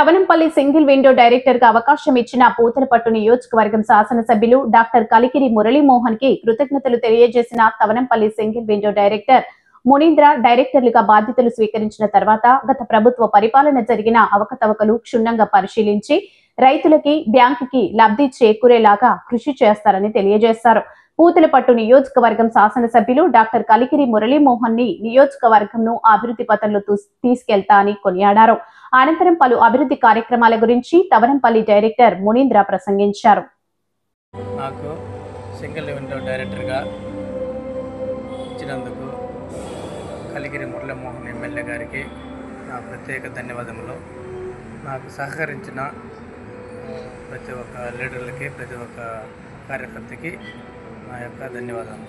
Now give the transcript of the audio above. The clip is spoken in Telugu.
తవనంపల్లి సింగిల్ విండో డైరెక్టర్ గా అవకాశం ఇచ్చిన పూతలపట్టు నియోజకవర్గం శాసనసభ్యులు డాక్టర్ కలికిరి మురళీమోహన్ కి కృతజ్ఞతలు తెలియజేసిన తవనంపల్లి సింగిల్ విండో డైరెక్టర్ మునీంద్ర డైరెక్టర్లుగా బాధ్యతలు స్వీకరించిన తర్వాత గత ప్రభుత్వ పరిపాలన జరిగిన అవకతవకలు క్షుణ్ణంగా పరిశీలించి రైతులకి బ్యాంకుకి లబ్ధి చేకూరేలాగా కృషి చేస్తారని తెలియజేశారు. పూతలపట్టు నియోజకవర్గం శాసనసభ్యులు డాక్టర్ కలికిరి మురళీమోహన్ ని నియోజకవర్గంను అభివృద్ధి పథంలో తీసుకెళ్తా అని కొనియాడారు. అనంతరం పలు అభివృద్ధి కార్యక్రమాల గురించి తవనంపల్లి డైరెక్టర్ మునీంద్ర ప్రసంగించారు. నాకు సింగిల్ విండో డైరెక్టర్గా ఇచ్చినందుకు కలికిరి మురళీమోహన్ ఎమ్మెల్యే గారికి నా ప్రత్యేక ధన్యవాదములు. నాకు సహకరించిన ప్రతి ఒక్క లీడర్లకి, ప్రతి ఒక్క కార్యకర్తకి నా యొక్క ధన్యవాదాలు.